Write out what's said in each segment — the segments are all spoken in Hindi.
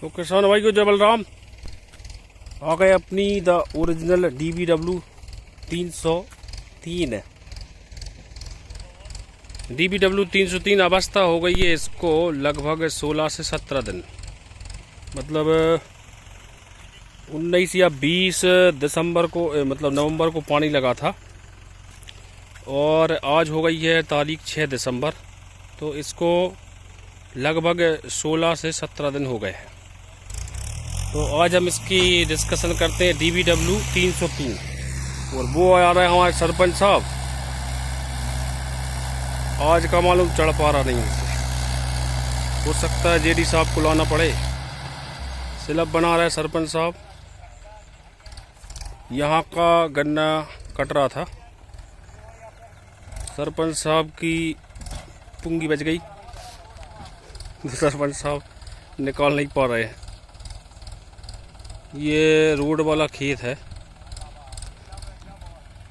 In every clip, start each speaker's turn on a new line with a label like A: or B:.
A: तो किसान भाई को जय बलराम। आ गए अपनी द ओरिजिनल DBW 303 है। DBW 303 अवस्था हो गई है इसको लगभग 16 से 17 दिन, मतलब 19 या 20 दिसंबर को मतलब नवंबर को पानी लगा था और आज हो गई है तारीख 6 दिसंबर, तो इसको लगभग 16 से 17 दिन हो गए हैं। तो आज हम इसकी डिस्कशन करते हैं DBW 303। और वो आ रहे हैं हमारे सरपंच साहब, आज का मालूम चढ़ पा रहा नहीं उनसे, हो सकता है JD साहब को लाना पड़े। सिलप बना रहे सरपंच साहब, यहाँ का गन्ना कट रहा था, सरपंच साहब की पुंगी बच गई, सरपंच साहब निकाल नहीं पा रहे हैं। ये रोड वाला खेत है,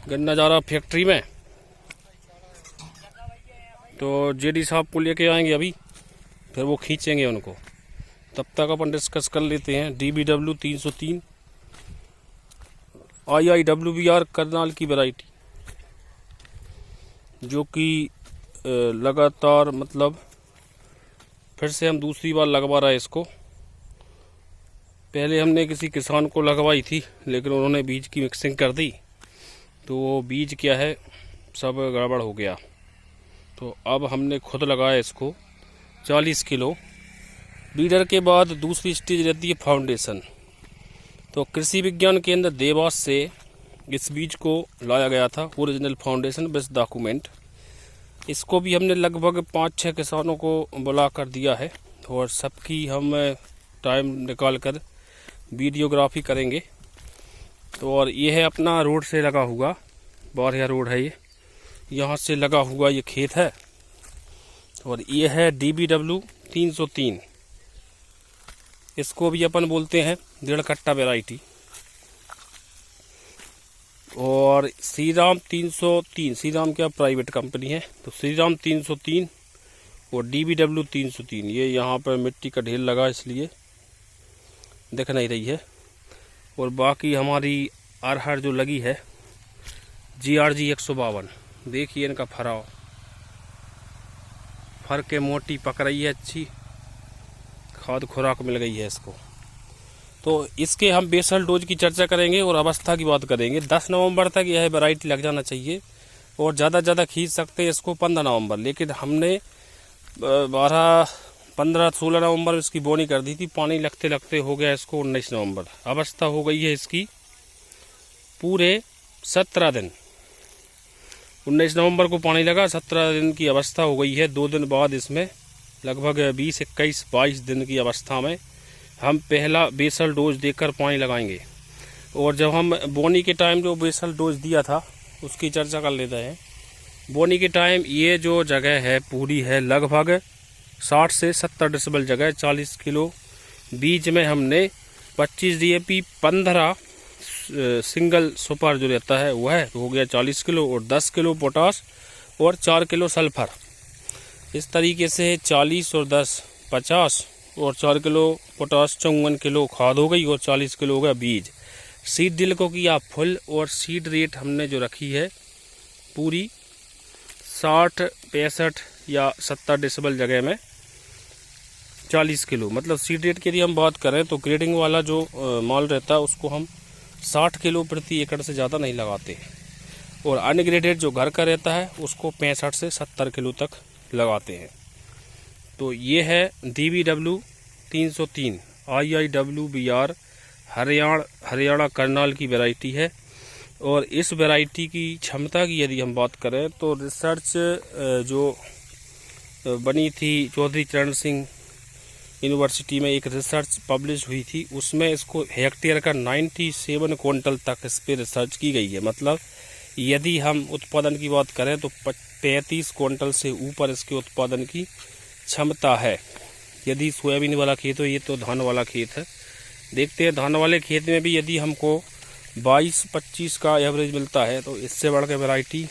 A: गन्ना जा रहा फैक्ट्री में, तो JD साहब को लेके आएंगे अभी, फिर वो खींचेंगे उनको। तब तक अपन डिस्कस कर लेते हैं DBW 303 IIWBR करनाल की वैरायटी, जो कि लगातार मतलब फिर से हम दूसरी बार लगवा रहे हैं इसको। पहले हमने किसी किसान को लगवाई थी, लेकिन उन्होंने बीज की मिक्सिंग कर दी, तो वो बीज क्या है सब गड़बड़ हो गया। तो अब हमने खुद लगाया इसको 40 किलो। बीडर के बाद दूसरी स्टेज रहती है फाउंडेशन। तो कृषि विज्ञान केंद्र देवास से इस बीज को लाया गया था, ओरिजिनल फाउंडेशन विद डॉक्यूमेंट। इसको भी हमने लगभग 5-6 किसानों को बुला कर दिया है और सबकी हम टाइम निकाल कर वीडियोग्राफी करेंगे। तो और ये है अपना रोड से लगा हुआ, बारह रोड है ये, यहाँ से लगा हुआ ये खेत है। और ये है DBW 303, इसको भी अपन बोलते हैं 1.5 कट्टा वैरायटी। और श्रीराम 303, श्रीराम क्या प्राइवेट कंपनी है, तो श्रीराम 303 और DBW 303, ये यहाँ पर मिट्टी का ढेर लगा इसलिए दिख नहीं रही है। और बाकी हमारी अरहर जो लगी है GRG 152, देखिए इनका फराव, फर के मोटी पक रही है, अच्छी खाद खुराक मिल गई है इसको। तो इसके हम बेसल डोज की चर्चा करेंगे और अवस्था की बात करेंगे। 10 नवंबर तक यह वैरायटी लग जाना चाहिए और ज़्यादा से ज़्यादा खींच सकते हैं इसको 15 नवंबर, लेकिन हमने 15-16 नवंबर इसकी बोनी कर दी थी, पानी लगते लगते हो गया इसको 19 नवंबर। अवस्था हो गई है इसकी पूरे 17 दिन, 19 नवंबर को पानी लगा, 17 दिन की अवस्था हो गई है। 2 दिन बाद इसमें लगभग 20, 21, 22 दिन की अवस्था में हम पहला बेसल डोज देकर पानी लगाएंगे। और जब हम बोनी के टाइम जो बेसल डोज दिया था उसकी चर्चा कर लेते हैं। बोनी के टाइम ये जो जगह है पूरी है लगभग 60 से 70 डेसिबल जगह, 40 किलो बीज में हमने 25 DAP, 15 सिंगल सुपर जो रहता है वह हो गया 40 किलो, और 10 किलो पोटास और 4 किलो सल्फर। इस तरीके से 40 और 10 50 और 4 किलो पोटास 54 किलो खाद हो गई और 40 किलो हो गया बीज। सीड ड्रिल को किया फुल और सीड रेट हमने जो रखी है पूरी 60, 65 या 70 डेसिबल जगह में 40 किलो। मतलब सीड रेट की यदि हम बात करें तो ग्रेडिंग वाला जो माल रहता है उसको हम 60 किलो प्रति एकड़ से ज़्यादा नहीं लगाते, और अनग्रेडेड जो घर का रहता है उसको 65 से 70 किलो तक लगाते हैं। तो ये है DBW 303 IIWBR हरियाणा करनाल की वैरायटी है। और इस वैरायटी की क्षमता की यदि हम बात करें तो रिसर्च जो बनी थी चौधरी चरण सिंह यूनिवर्सिटी में, एक रिसर्च पब्लिश हुई थी, उसमें इसको हेक्टेयर का 97 क्विंटल तक इस पर रिसर्च की गई है। मतलब यदि हम उत्पादन की बात करें तो 35 क्विंटल से ऊपर इसके उत्पादन की क्षमता है। यदि सोयाबीन वाला खेत हो, ये तो धान वाला खेत है, देखते हैं धान वाले खेत में भी यदि हमको 22-25 का एवरेज मिलता है तो इससे बढ़कर वैरायटी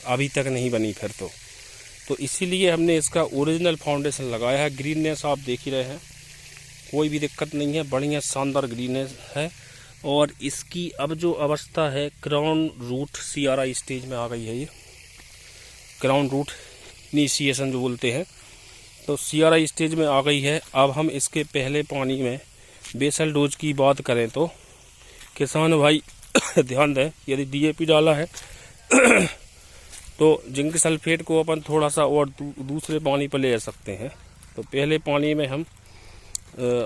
A: अभी तक नहीं बनी फिर तो इसीलिए हमने इसका ओरिजिनल फाउंडेशन लगाया है। ग्रीननेस आप देख ही रहे हैं, कोई भी दिक्कत नहीं है, बढ़िया शानदार ग्रीनेस है। और इसकी अब जो अवस्था है, क्राउन रूट CRI स्टेज में आ गई है। ये क्राउन रूट इनिशिएशन जो बोलते हैं, तो CRI स्टेज में आ गई है। अब हम इसके पहले पानी में बेसल डोज की बात करें तो किसान भाई ध्यान दें, यदि DAP डाला है तो जिंक सल्फेट को अपन थोड़ा सा और दूसरे पानी पर ले जा सकते हैं। तो पहले पानी में हम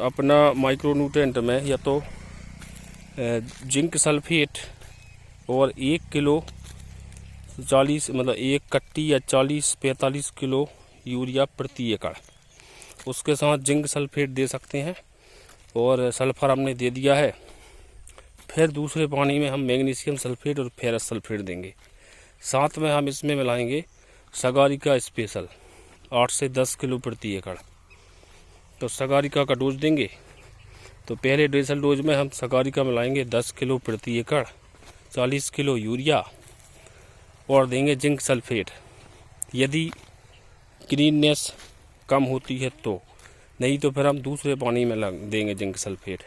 A: अपना माइक्रोन्यूट्रेंट में या तो जिंक सल्फेट और 1 किलो 40 मतलब 1 कट्टी या 40-45 किलो यूरिया प्रति एकड़, उसके साथ जिंक सल्फेट दे सकते हैं। और सल्फर हमने दे दिया है। फिर दूसरे पानी में हम मैग्नीशियम सल्फेट और फेरस सल्फेट देंगे। साथ में हम इसमें मिलाएंगे सगारिका स्पेशल 8 से 10 किलो प्रति एकड़। तो सगारिका का डोज देंगे, तो पहले बेसल डोज में हम सगारिका मिलाएंगे 10 किलो प्रति एकड़, 40 किलो यूरिया और देंगे जिंक सल्फेट। यदि ग्रीननेस कम होती है तो, नहीं तो फिर हम दूसरे पानी में देंगे जिंक सल्फेट।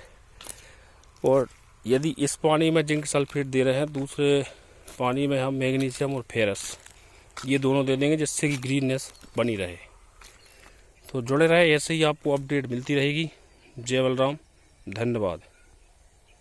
A: और यदि इस पानी में जिंक सल्फेट दे रहे हैं, दूसरे पानी में हम मैग्नीशियम और फेरस ये दोनों दे देंगे, जिससे कि ग्रीननेस बनी रहे। तो जुड़े रहे, ऐसे ही आपको अपडेट मिलती रहेगी। जय बलराम, धन्यवाद।